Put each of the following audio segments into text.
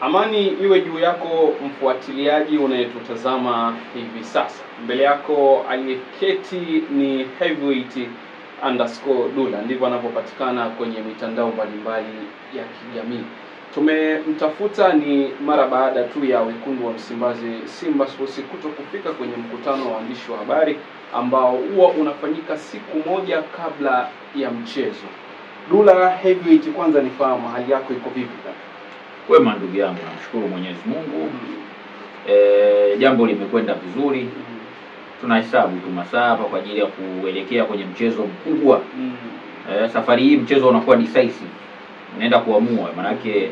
Amani iwe juu yako mfuatiliaji unayetutazama hivi sasa. Mbele yako aliyeketi ni Heavyweight_Dulla, ndivyo anapopatikana kwenye mitandao mbalimbali ya kijamii. Tumemtafuta ni mara baada tu ya wekundu wa Msimbazi Simba Sports kutokufika kwenye mkutano wa waandishi wa habari ambao huwa unafanyika siku moja kabla ya mchezo. Dulla Heavyweight, kwanza nifahamu hali yako iko vipi? Kwema ndugu yangu, namshukuru Mwenyezi Mungu. Jambo limekwenda vizuri. Tunahesabu tu masaa hapa kwa ajili ya kuelekea kwenye mchezo mkubwa. Safari hii mchezo unakuwa decisive. Unaenda kuamua, manake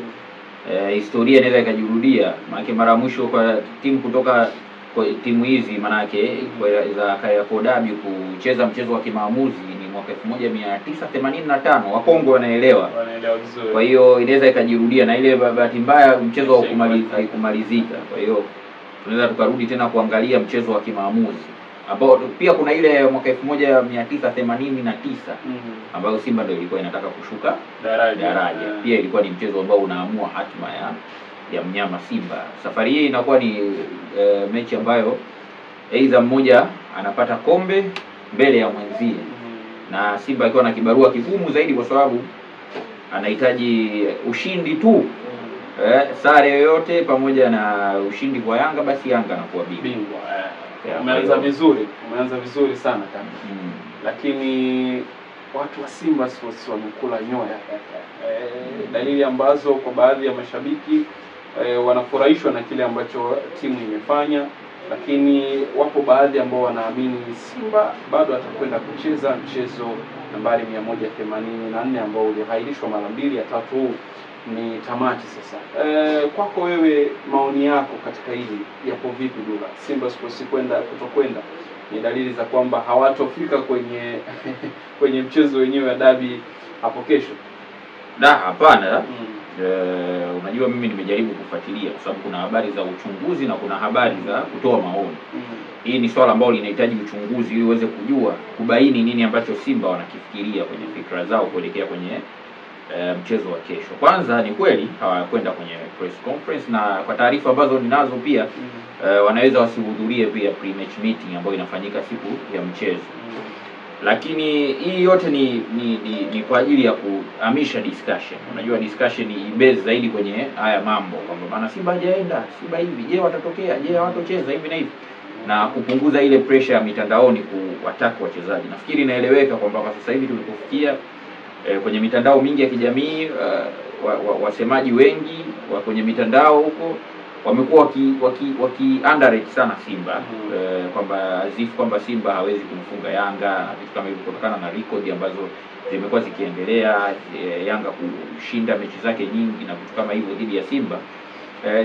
historia inaweza ikajirudia. Manake mara mwisho kwa timu kutoka kwa timu hizi manake za Kariakoo Derby kucheza mchezo wa kimaamuzi ni mwaka 1985. Wakongo wanaelewa vizuri. Kwa hiyo inaweza ikajirudia, na ile bahati mbaya mchezo haikumalizika. Kwa hiyo tunaweza tukarudi tena kuangalia mchezo wa kimaamuzi ambao pia kuna ile mwaka 1989 ambayo Simba ndio ilikuwa inataka kushuka daraja. Pia ilikuwa ni mchezo ambao unaamua hatima ya mnyama Simba. Safari hii inakuwa ni mechi ambayo aidha mmoja anapata kombe mbele ya mwenzie, na Simba akiwa na kibarua kigumu zaidi kwa sababu anahitaji ushindi tu. Sare yoyote pamoja na ushindi kwa Yanga, basi Yanga anakuwa bingwa. Umeanza vizuri sana kama. Lakini watu wa Simba Sports wamekula nyoya. Dalili ambazo kwa baadhi ya mashabiki wanafurahishwa na kile ambacho timu imefanya, lakini wapo baadhi ambao wanaamini Simba bado atakwenda kucheza mchezo nambari 184 ambao ulihairishwa mara mbili, ya tatu huu ni tamati sasa. Kwako wewe, maoni yako katika hili yapo vipi Dulla? Simba Sports kutokwenda ni dalili za kwamba hawatofika kwenye mchezo wenyewe wa dabi hapo kesho? Hapana. Unajua mimi nimejaribu kufuatilia kwa sababu kuna habari za uchunguzi na kuna habari za kutoa maoni. Hii ni swala ambalo linahitaji uchunguzi ili uweze kubaini nini ambacho Simba wanakifikiria kwenye fikra zao kuelekea kwenye mchezo wa kesho. Kwanza ni kweli hawakwenda kwenye press conference, na kwa taarifa ambazo ninazo pia wanaweza wasihudhurie pia pre-match meeting ambayo inafanyika siku ya mchezo. Lakini hii yote ni kwa ajili ya kuhamisha discussion. Unajua discussion ni base zaidi kwenye haya mambo, kwamba maana Simba hajaenda, Simba hivi, je watatokea, je hawatocheza hivi na hivi, na kupunguza ile pressure ya mitandaoni kuwataka wachezaji. Nafikiri inaeleweka kwamba kwa sasa hivi tulipofikia kwenye mitandao mingi ya kijamii, wasemaji wengi wa kwenye mitandao huko wamekuwa waki underrate sana Simba, kwamba kwamba Simba hawezi kumfunga Yanga na vitu kama hivyo, kutokana na record ambazo zimekuwa zikiendelea, Yanga kushinda mechi zake nyingi na vitu kama hivyo dhidi ya Simba.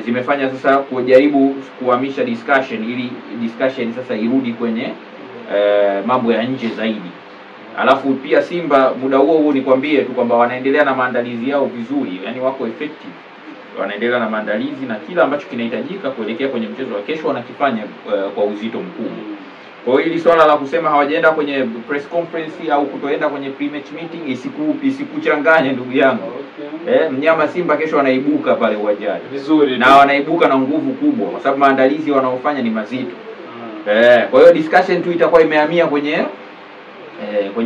Zimefanya sasa kujaribu kuhamisha discussion ili discussion sasa irudi kwenye mambo ya nje zaidi. Alafu pia Simba muda huo nikwambie tu kwamba wanaendelea na maandalizi yao vizuri, yani wako effective, wanaendelea na maandalizi na kila ambacho kinahitajika kuelekea kwenye mchezo wa kesho wanakifanya kwa uzito mkubwa. Kwa hiyo hili swala la kusema hawajaenda kwenye press conference au kutoenda kwenye pre-match meeting isikuchanganye ndugu yangu. Mnyama Simba kesho wanaibuka pale uwanjani vizuri, na wanaibuka na nguvu kubwa kwa sababu maandalizi wanaofanya ni mazito. Kwa hiyo discussion tu itakuwa imehamia kwenye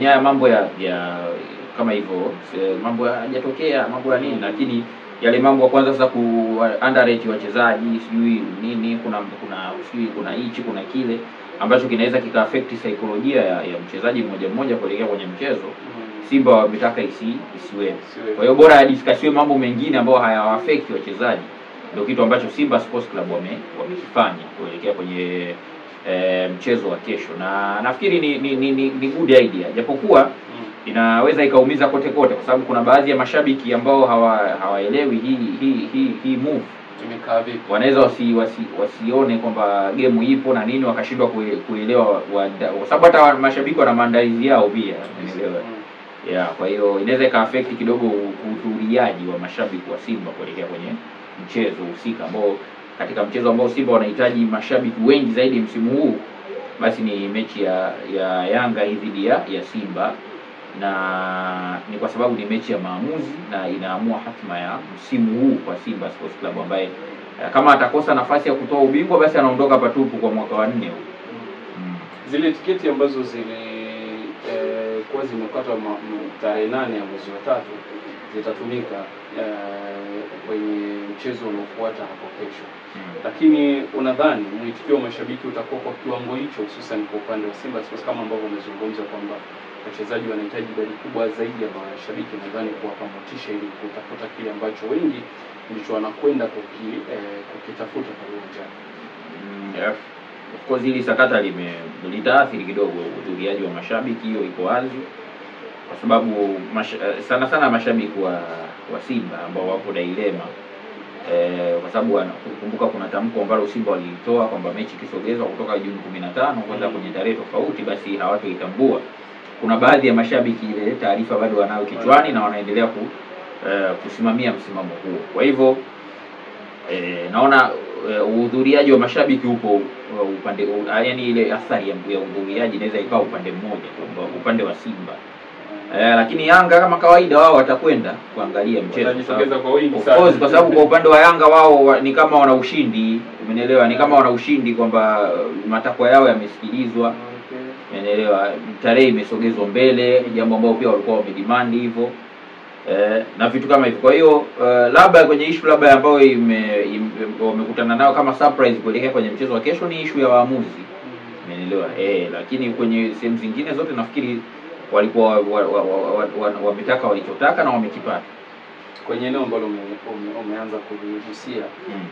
haya mambo ya kama hivyo, mambo hayajatokea, mambo ya nini, lakini yale mambo ya kwanza sasa ku underrate wachezaji, sijui nini, kuna hichi kuna kile ambacho kinaweza kika affect saikolojia ya mchezaji mmoja kuelekea kwenye mchezo. Simba wametaka isiwe. Kwa hiyo bora ya discussion mambo mengine ambayo hayawaffect wachezaji, ndio kitu ambacho Simba Sports Club wamekifanya kuelekea kwenye mchezo wa kesho, na nafikiri ni good idea, japokuwa inaweza ikaumiza kote kwa sababu kuna baadhi ya mashabiki ambao hawaelewi hii move imekaa vipi. Wanaweza wasione kwamba game ipo na nini, wakashindwa kuelewa kwa sababu hata mashabiki wana maandalizi yao pia, unaelewa. Kwa hiyo inaweza ika affect kidogo uhudhuriaji wa mashabiki wa Simba kuelekea kwenye mchezo husika, ambao katika mchezo ambao Simba wanahitaji mashabiki wengi zaidi msimu huu, basi ni mechi ya Yanga dhidi ya Simba. na ni kwa sababu ni mechi ya maamuzi na inaamua hatima ya msimu huu kwa Simba Sports Club, ambaye kama atakosa nafasi ya kutoa ubingwa basi anaondoka patupu kwa mwaka wa 4 huu. Zile tiketi ambazo kwa zimekatwa tarehe 8 ya mwezi wa 3 zitatumika kwenye mchezo unaofuata hapo kesho. Lakini unadhani mwitikio wa mashabiki utakuwa kwa kiwango hicho, hususan kwa upande wa Simba Sports, kama ambavyo umezungumza kwamba wachezaji wanahitaji idadi kubwa zaidi ya mashabiki, nadhani kuwapa motisha ili kutafuta kile ambacho wengi ndicho wanakwenda kukitafuta kwa uwanjani? Of course hili sakata litaathiri kidogo uhudhuriaji wa mashabiki, hiyo iko wazi, kwa sababu sana sana mashabiki wa Simba ambao wapo dilema, kwa sababu kumbuka kuna tamko ambalo Simba walitoa kwamba mechi kisogezwa kutoka Juni 15 kwenda kwenye tarehe tofauti basi hawatoitambua. Kuna baadhi ya mashabiki ile taarifa bado wanayo kichwani na wanaendelea kusimamia msimamo huo. Kwa hivyo naona uhudhuriaji wa mashabiki upo upande, yani ile athari ya uhudhuriaji inaweza ikawa upande mmoja, upande wa Simba. Lakini Yanga kama kawaida wao watakwenda kuangalia mchezo kwa wingi sana, kwa sababu kwa upande wa Yanga wao ni kama wana ushindi, umeelewa? Ni kama wana ushindi kwamba matakwa yao yamesikilizwa, umeelewa? Tarehe imesogezwa mbele, jambo ambalo pia walikuwa wamedemand hivyo, na vitu kama hivyo. Kwa hiyo labda kwenye issue labda ambayo wamekutana nayo kama surprise kuelekea kwenye mchezo wa kesho ni issue ya waamuzi, umeelewa? Lakini kwenye sehemu zingine zote nafikiri walikuwa wametaka walichotaka na wamekipata. Kwenye eneo ambalo umeanza kuligusia,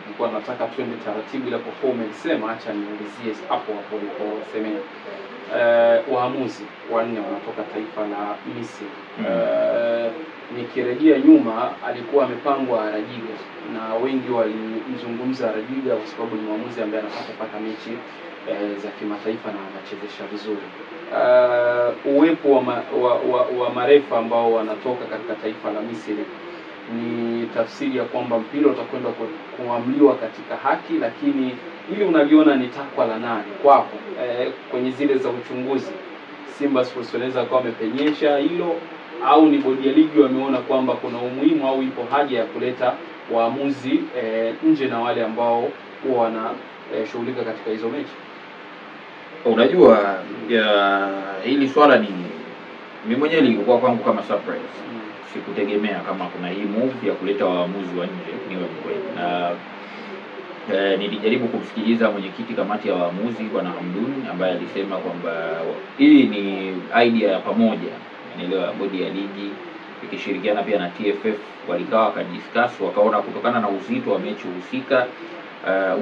nilikuwa nataka twende taratibu ile performance sema, acha niulizie hapo uliposemea waamuzi 4 wanatoka taifa la Misri. Nikirejea nyuma alikuwa amepangwa Rajiga, na wengi walimzungumza Rajiga kwa sababu ni mwamuzi ambaye anapata mechi za kimataifa na anachezesha vizuri. Uwepo wa marefa ambao wanatoka katika taifa la Misri ni tafsiri ya kwamba mpira utakwenda kuamliwa katika haki, lakini ili unaliona ni takwa la nani kwako kwenye zile za uchunguzi? Simba Sports wanaweza kuwa wamepenyesha hilo, au ni bodi ya ligi wameona kwamba kuna umuhimu au ipo haja ya kuleta waamuzi nje na wale ambao huwa wanashughulika katika hizo mechi? Unajua hili swala ni mimi mwenyewe lilikuwa kwangu kama surprise. Sikutegemea kama kuna hii move ya kuleta waamuzi wa nje, niwe kweli. Na nilijaribu kumsikiliza mwenyekiti kamati ya waamuzi Bwana Hamdun, ambaye alisema kwamba hii ni idea ya pamoja, unaelewa, bodi ya ligi ikishirikiana pia na TFF walikaa wakadiscuss, wakaona kutokana na uzito wa mechi husika,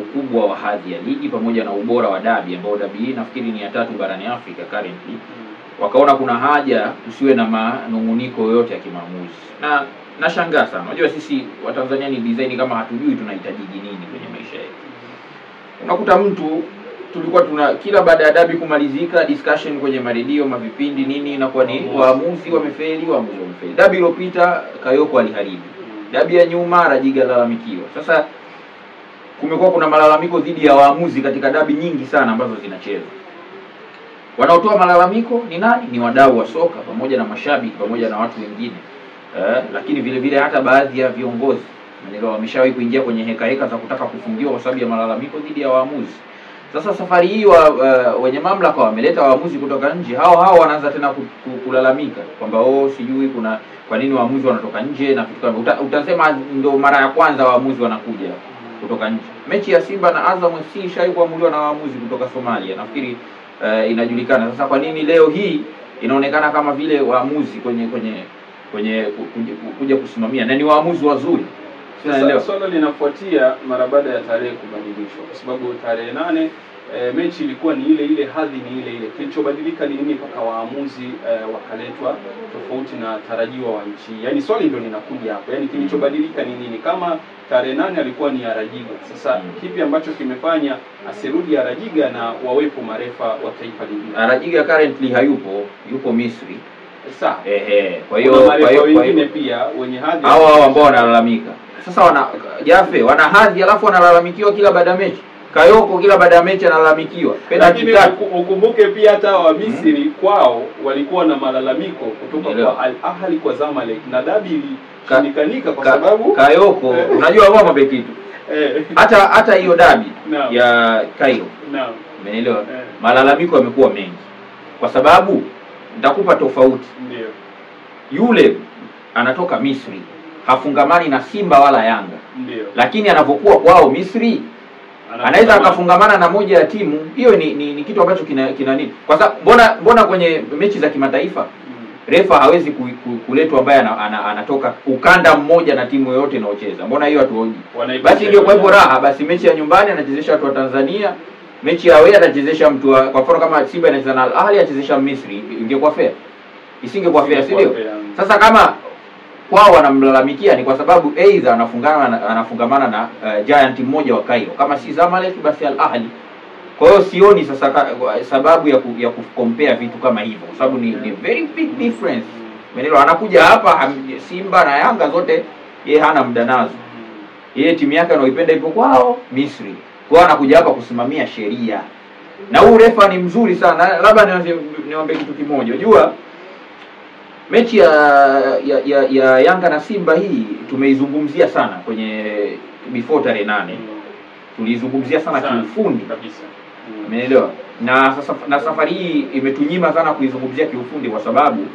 ukubwa wa hadhi ya ligi pamoja na ubora wa dabi, ambao dabi hii nafikiri ni ya 3 barani Afrika currently, wakaona kuna haja usiwe na manunguniko yoyote ya kimaamuzi. Na nashangaa sana, unajua sisi wa Tanzania ni design kama hatujui tunahitaji nini kwenye maisha yetu. Unakuta mtu tulikuwa kila baada ya dabi kumalizika discussion kwenye maredio, mavipindi nini, inakuwa ni waamuzi wamefeli. Dabi iliyopita Kayoko aliharibu, dabi ya nyuma Rajiga lalamikiwa. Sasa kumekuwa kuna malalamiko dhidi ya waamuzi katika dabi nyingi sana ambazo zinachezwa. Wanaotoa malalamiko ni nani? Ni wadau wa soka pamoja na mashabiki pamoja na watu wengine. Lakini vile vile hata baadhi ya viongozi ndio wameshawahi kuingia kwenye heka za kutaka kufungiwa kwa sababu ya malalamiko dhidi ya waamuzi. Sasa safari hii wenye mamlaka wameleta waamuzi kutoka nje, hao wanaanza tena kulalamika kwamba sijui kwa nini waamuzi wanatoka nje na vitu kama utasema ndio mara ya kwanza waamuzi wanakuja kutoka nje. Mechi ya Simba na Azam FC ishawahi kuamuliwa na waamuzi kutoka Somalia. Nafikiri inajulikana. Sasa kwa nini leo hii inaonekana kama vile waamuzi kwenye kuja kusimamia na ni waamuzi wazuri? Sasa swala linafuatia mara baada ya tarehe kubadilishwa, kwa sababu tarehe 8 mechi ilikuwa ni ile hadhi ni ile. Kilichobadilika ni nini mpaka waamuzi wakaletwa tofauti na tarajiwa wa nchi? Yaani swali ndio linakuja hapo. Yaani kilichobadilika ni nini? Kama tarehe 8 alikuwa ni Rajiga, sasa kipi ambacho kimefanya asirudi Rajiga na wawepo marefa wa taifa lingine? Rajiga currently yupo Misri. Sawa. Kwa hiyo wengine pia wenye hadhi hao ambao wanalalamika. Sasa wana hadhi alafu wanalalamikiwa kila baada ya mechi. Kayoko kila baada ya mechi analalamikiwa penalty tatu. Ukumbuke pia hata wa Misri kwao walikuwa na malalamiko kutoka kwa Al Ahly kwa Zamalek, na dabi ilishindikanika kwa sababu Kayoko unajua wao mabe kitu hata hiyo dabi ya Cairo, umeelewa? Malalamiko yamekuwa mengi kwa sababu nitakupa tofauti. Ndio yule anatoka Misri, hafungamani na Simba wala Yanga. Ndio. Lakini anapokuwa kwao Misri anaweza akafungamana na moja ya timu. Hiyo ni kitu ambacho kina nini? Kwa sababu mbona kwenye mechi za kimataifa refa hawezi kuletwa ambaye anatoka ukanda mmoja na timu yoyote inayocheza. Mbona hiyo hatuoni? Basi ingekuwa hivyo raha, basi mechi ya nyumbani anachezesha watu wa Tanzania, mechi ya away anachezesha mtu kwa mfano kama Simba inacheza na Al Ahly anachezesha Misri, ingekuwa fair? Isingekuwa fair, si ndio? Sasa kama kwao wanamlalamikia ni kwa sababu either anafungamana na giant mmoja wa Cairo, kama si Zamalek basi Al Ahly. Kwa hiyo sioni sasa sababu ya kucompare vitu kama hivyo, kwa sababu ni very big difference. Umeelewa? Anakuja hapa Simba na Yanga zote yeye hana muda nazo. Yeye timu yake anaoipenda ipo kwao Misri. Kwa hiyo anakuja hapa kusimamia sheria. Na huyu refa ni mzuri sana. Labda niombe kitu kimoja. Unajua mechi ya Yanga na Simba hii tumeizungumzia sana kwenye before tarehe 8. Tulizungumzia sana kiufundi kabisa. Umeelewa? Na safari hii imetunyima sana kuizungumzia kiufundi kwa sababu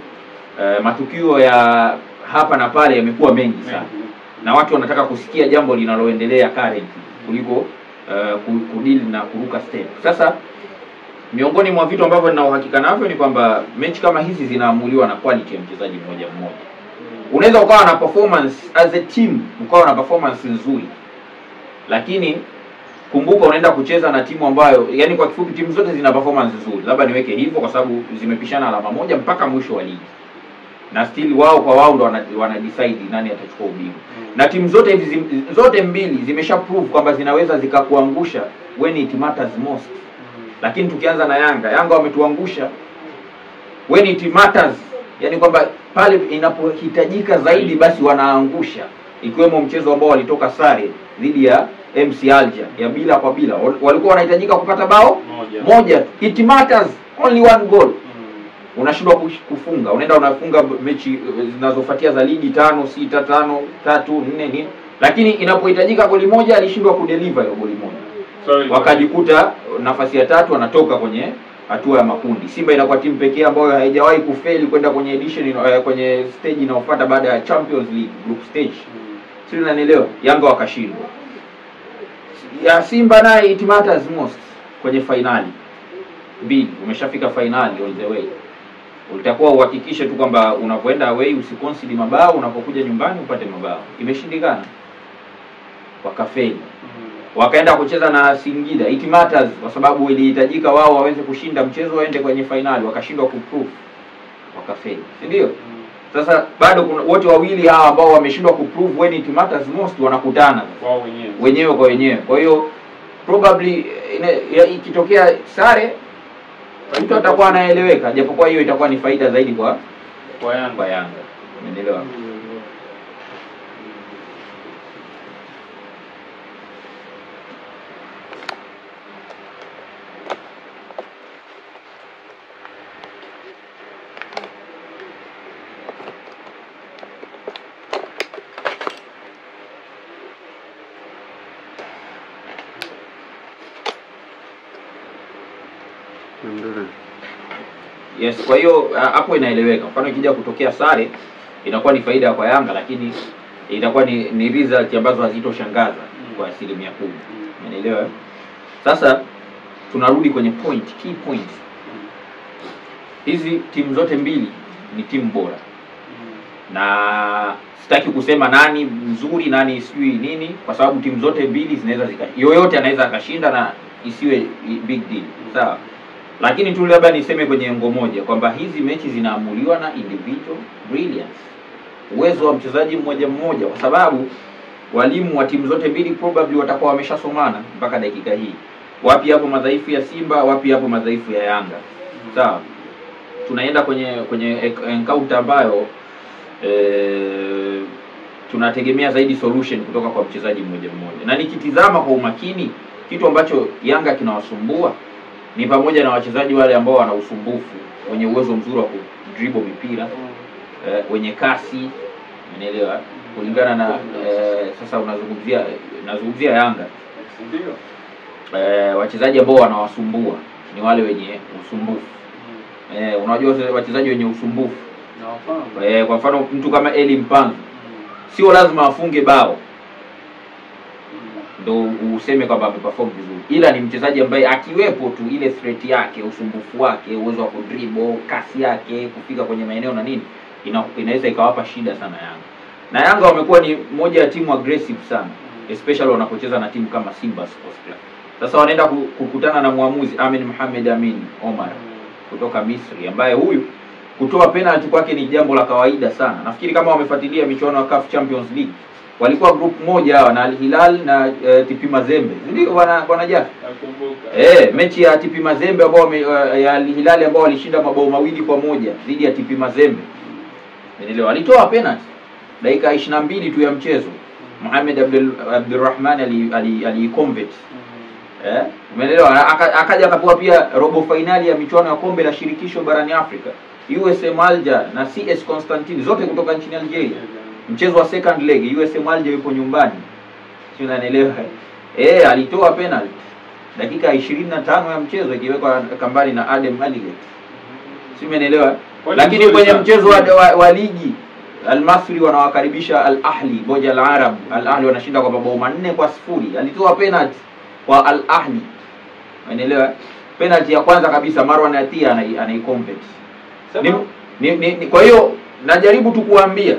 matukio ya hapa na pale yamekuwa mengi sana. Na watu wanataka kusikia jambo linaloendelea current kuliko kudili na kuruka step. Sasa miongoni mwa vitu ambavyo nina uhakika navyo ni kwamba mechi kama hizi zinaamuliwa na quality ya mchezaji mmoja mmoja. Unaweza ukawa na performance as a team, ukawa na performance nzuri, lakini kumbuka unaenda kucheza na timu ambayo, yani kwa kifupi timu zote zina performance nzuri. Labda niweke hivyo kwa sababu zimepishana alama moja mpaka mwisho wa ligi. Na still wao kwa wao ndo wana decide nani atachukua ubingwa. Na timu zote hizi zote mbili zimesha prove kwamba zinaweza zikakuangusha when it matters most. Lakini tukianza na Yanga wametuangusha when it matters, yani kwamba pale inapohitajika zaidi basi wanaangusha, ikiwemo mchezo ambao walitoka sare dhidi ya MC Alger ya bila kwa bila. Walikuwa wanahitajika kupata bao moja. It matters only one goal. Unashindwa kufunga, unaenda unafunga mechi zinazofuatia za ligi 5, 6, 5, 3, 4 nini, lakini inapohitajika goli moja alishindwa kudeliver hiyo goli moja. Wakajikuta nafasi ya 3 wanatoka kwenye hatua ya makundi. Simba inakuwa timu pekee ambayo haijawahi kufeli kwenda kwenye edition kwenye stage inayofuata baada ya Champions League group stage. Sio, unanielewa? Yanga wakashindwa. Ya Simba naye it matters most kwenye finali. Mbili, umeshafika finali all the way. Ulitakuwa uhakikishe tu kwamba unapoenda away usiconcede mabao, unapokuja nyumbani upate mabao. Imeshindikana. Wakafeli. Wakaenda kucheza na Singida. It matters kwa sababu ilihitajika wao waweze kushinda mchezo waende kwenye finali, wakashindwa kuprove. Wakafeli. Si ndio? Sasa bado kuna wote wawili hawa ambao wameshindwa kuprove when it matters most wanakutana wao wenyewe kwa wenyewe. Kwa hiyo probably ikitokea sare mtu atakuwa anaeleweka, japokuwa hiyo itakuwa ni faida zaidi kwa Yanga. Umeelewa? Yes, kwa hiyo hapo inaeleweka. Mfano ikija kutokea sare inakuwa ni faida kwa Yanga, lakini itakuwa ni result ambazo hazitoshangaza kwa 10%. Umeelewa? Sasa tunarudi kwenye key point. Hizi timu zote mbili ni timu bora. Na sitaki kusema nani mzuri nani sijui nini, kwa sababu timu zote mbili zinaweza yoyote anaweza akashinda na isiwe big deal. Sawa? Lakini tu labda niseme kwenye ngo moja kwamba hizi mechi zinaamuliwa na individual brilliance, uwezo wa mchezaji mmoja mmoja, kwa sababu walimu wa timu zote mbili probably watakuwa wameshasomana mpaka dakika hii. Wapi hapo madhaifu ya Simba, wapi hapo madhaifu ya Yanga. Sawa? Tunaenda kwenye encounter ambayo tunategemea zaidi solution kutoka kwa mchezaji mmoja mmoja. Na nikitizama kwa umakini kitu ambacho Yanga kinawasumbua ni pamoja na wachezaji wale ambao wana usumbufu, wenye uwezo mzuri wa kudribble mipira, wenye kasi, umeelewa? Kulingana na sasa nazungumzia Yanga. Ndio. Wachezaji ambao wanawasumbua ni wale wenye usumbufu. Unajua wachezaji wenye usumbufu. Nawafahamu. Kwa mfano mtu kama Eli Mpanzu, sio lazima afunge bao ndo useme kwamba ameperform vizuri, ila ni mchezaji ambaye akiwepo tu ile threat yake, usumbufu wake, uwezo wa kudribble, kasi yake, kufika kwenye maeneo na nini, inaweza ikawapa shida sana Yanga. Na Yanga wamekuwa ni moja ya timu aggressive sana, especially wanapocheza na timu kama Simba Sports Club. Sasa wanaenda kukutana na muamuzi Amin Mohamed Amin Omar kutoka Misri, ambaye huyu kutoa penalty kwake ni jambo la kawaida sana. Nafikiri kama wamefuatilia michuano ya CAF Champions League, walikuwa group moja hawa na Al Hilal na TP Mazembe. Ndio wanajaa. Nakumbuka. Mechi ya TP Mazembe ambao ya Al Hilal ambao walishinda mabao 2-1 dhidi ya TP Mazembe. Unaelewa? Walitoa penalty dakika 22 tu ya mchezo. Mohamed Abdulrahman ali-convert. Umeelewa? Akaja akapewa pia robo finali ya michuano ya kombe la shirikisho barani Afrika. USM Alger na CS Constantine zote kutoka nchini Algeria. Mchezo wa second leg USM Alger yupo nyumbani. Sio, unanielewa? Alitoa penalty dakika 25 ya mchezo ikiwekwa kambani na Adem Aliget. Sio, umeelewa? Lakini kwenye mchezo wa ligi Al-Masri wanawakaribisha Al-Ahli Boja Al-Arab. Al-Ahli wanashinda kwa mabao 4-0. Alitoa penalty kwa Al-Ahli. Umeelewa? Penalty ya kwanza kabisa Marwan Atia anaiconvert. Kwa hiyo najaribu tu kuambia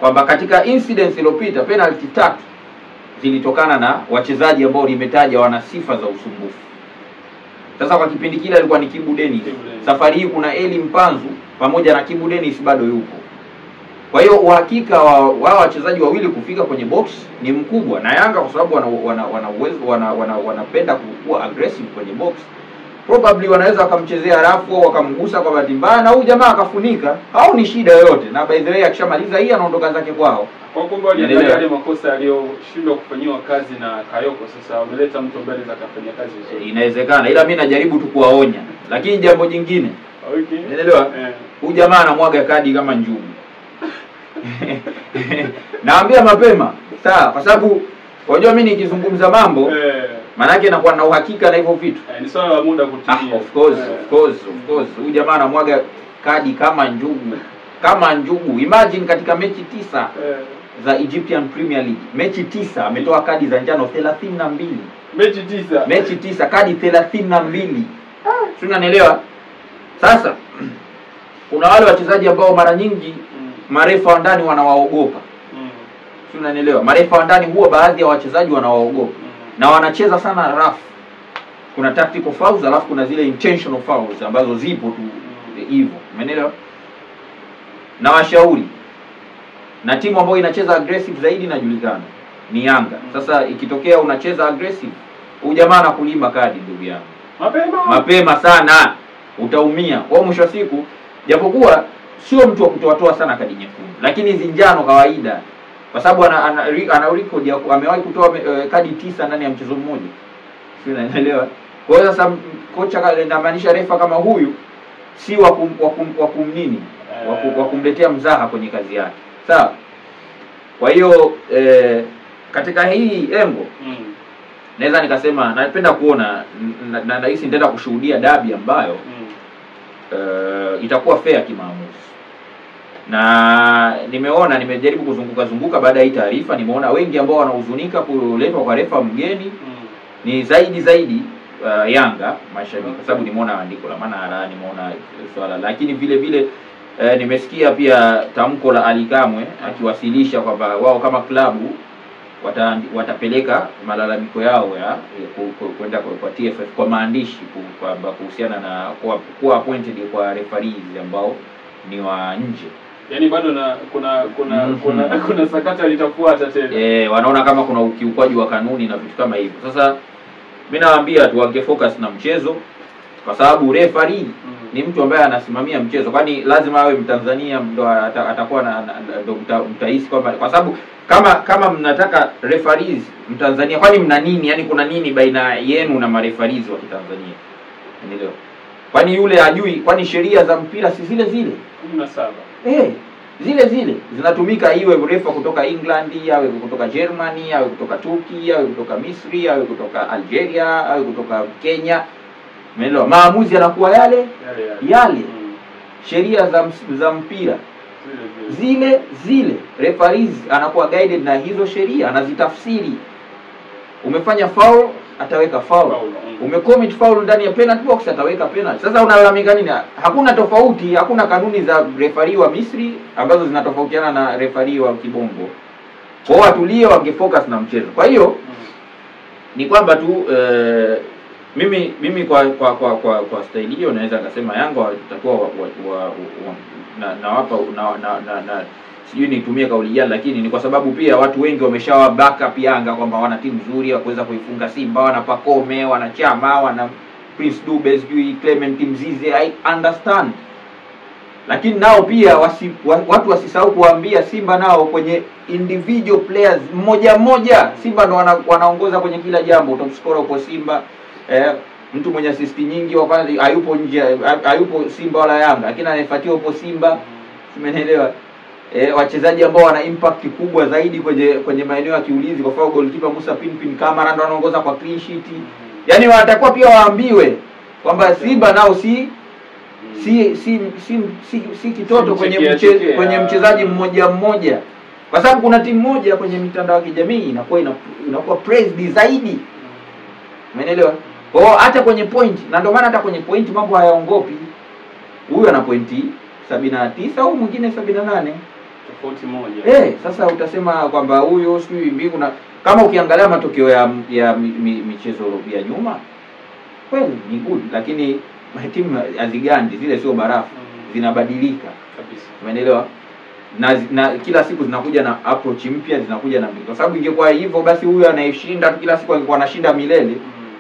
kwamba katika incidents iliyopita penalty 3 zilitokana na wachezaji ambao nimetaja wana sifa za usumbufu. Sasa kwa kipindi kile alikuwa ni Kibu Dennis. Safari hii kuna Eli Mpanzu pamoja na Kibu Dennis bado yupo. Kwa hiyo uhakika wa wachezaji wawili kufika kwenye box ni mkubwa, na Yanga kwa sababu wanapenda kuwa aggressive kwenye box, probably wanaweza wakamchezea rafu au wakamgusa kwa bahati mbaya na huyu jamaa akafunika, au ni shida yoyote. Na by the way akishamaliza hii anaondoka zake kwao. Kwa kumbe wale makosa aliyoshindwa kufanyiwa kazi na Kayoko, sasa wameleta mtu ambaye anaweza kufanya kazi vizuri. Inawezekana, ila mimi najaribu tu kuwaonya. Lakini jambo jingine, okay, unaelewa? Huyu jamaa anamwaga kadi kama njugu. Naambia mapema, sawa, kwa sababu unajua mimi nikizungumza mambo maana yake nakuwa na uhakika na hivyo vitu. Ni swala la muda kutimia. Of course. Huyu jamaa anamwaga kadi kama njugu. Kama njugu. Imagine katika mechi 9 za Egyptian Premier League, mechi 9 ametoa kadi za njano 32. Mechi 9 kadi 32. Sio, unanielewa? Sasa kuna wale wachezaji ambao mara nyingi marefa wa ndani wanawaogopa. Sio, unanielewa? Marefa wa ndani huwa baadhi ya wachezaji wanawaogopa. Na wanacheza sana rough. Kuna tactical fouls alafu kuna zile intentional fouls ambazo zipo tu hivyo. Umeelewa? Na washauri, na timu ambayo inacheza aggressive zaidi inajulikana ni Yanga. Sasa ikitokea unacheza aggressive, huyu jamaa anakulima kadi ndugu yangu. Mapema sana utaumia. Kwa mwisho wa siku, japokuwa sio mtu wa kutoa sana kadi nyekundu, lakini hizi njano kawaida, kwa sababu ana record ya amewahi kutoa kadi 9 ndani ya mchezo mmoja. Sio, unaelewa? Kwa hiyo sasa kocha anamaanisha refa kama huyu si wa kumnini, wa kumletea mzaha kwenye kazi yake. Sawa? Kwa hiyo katika hii engo naweza nikasema napenda kuona na nahisi nitaenda kushuhudia dabi ambayo itakuwa fair kimaamuzi. Na nimejaribu kuzunguka baada ya hii taarifa, nimeona wengi ambao wanahuzunika kuletwa kwa refa mgeni ni zaidi Yanga mashabiki, kwa sababu nimeona andiko la Manara, nimeona swala, lakini vile nimesikia pia tamko la Ali Kamwe akiwasilisha kwamba wao kama klabu watapeleka malalamiko yao ya kwenda kwa TFF kwa maandishi kwamba kuhusiana na kuwa appointed kwa referees ambao ni wa nje. Yaani bado kuna sakata litafuata tena. Wanaona kama kuna ukiukwaji wa kanuni na vitu kama hivyo. Sasa mimi nawaambia tu wange focus na mchezo, kwa sababu referee ni mtu ambaye anasimamia mchezo, kwani lazima awe Mtanzania ndo atakuwa ndo mtahisi kwamba, kwa sababu kama mnataka referees Mtanzania, kwani mna nini? Yani kuna nini baina yenu na mareferees wa Kitanzania? Unaelewa? Kwani yule ajui? Kwani sheria za mpira si zile zile 17 zile zinatumika, iwe refa kutoka England, awe kutoka Germany, awe kutoka Turkey, awe kutoka Misri, awe kutoka Algeria, awe kutoka Kenya. Umeelewa? Maamuzi yanakuwa yale. Sheria za mpira zile. Referees anakuwa guided na hizo sheria, anazitafsiri. Umefanya foul, ataweka foul. Umecommit foul ndani ya penalty box, ataweka penalty. Sasa unalalamika nini? Hakuna tofauti, hakuna kanuni za referee wa Misri ambazo zinatofautiana na referee wa Kibongo. Kwa watulie, wangefocus na mchezo. Kwa hiyo ni kwamba tu mimi kwa style hiyo naweza kusema Yanga watakuwa na sijui nitumie kauli gani, lakini ni kwa sababu pia watu wengi wameshawa backup Yanga kwamba wana timu nzuri ya kuweza kuifunga Simba, wana Pacome, wana Chama, wana Prince Dube, sijui Clement Mzize, I understand. Lakini nao pia watu wasisahau kuambia Simba nao kwenye individual players mmoja Simba ndo wanaongoza kwenye kila jambo. Top scorer upo Simba, mtu mwenye assist nyingi wa kwanza hayupo nje, hayupo Simba wala Yanga, lakini anayefuatia upo Simba. Umeelewa? Wachezaji ambao wana impact kubwa zaidi kwenye maeneo ya kiulinzi, kwa sababu goalkeeper Musa Pinpin Kamara ndo anaongoza kwa clean sheet. Yaani watakuwa pia waambiwe kwamba Simba nao si kitoto kwenye mchezaji mmoja, kwa sababu kuna timu moja kwenye mitandao ya kijamii inakuwa praised zaidi. Umeelewa? Kwa hiyo hata kwenye point, na ndio maana hata kwenye point mambo hayaongopi. Huyu ana pointi 79 au mwingine 78, tofauti moja. Sasa utasema kwamba huyo sijui mbingu, na kama ukiangalia matokeo ya michezo ya nyuma kweli ni good, lakini timu azigandi zile sio barafu, zinabadilika kabisa. Umeelewa? Na kila siku zinakuja na approach mpya, zinakuja na mbinu. Kwa sababu ingekuwa hivyo basi huyu anayeshinda kila siku angekuwa anashinda milele.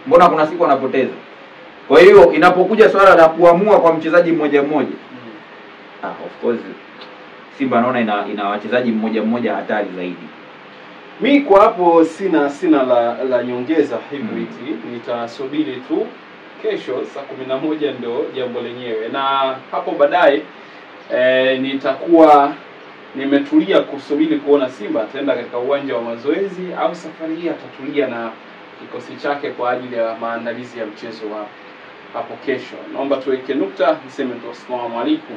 Mbona kuna siku anapoteza? Kwa hiyo inapokuja swala la kuamua kwa mchezaji mmoja of course Simba naona ina wachezaji mmoja hatari zaidi. Mi kwa hapo sina la nyongeza hivi. Nitasubiri tu kesho saa 11 ndio jambo lenyewe, na hapo baadaye nitakuwa nimetulia kusubiri kuona Simba ataenda katika uwanja wa mazoezi au safari hii atatulia na kikosi chake kwa ajili ya maandalizi ya mchezo wa hapo kesho. Naomba tuweke nukta, niseme tu asalamu alaykum.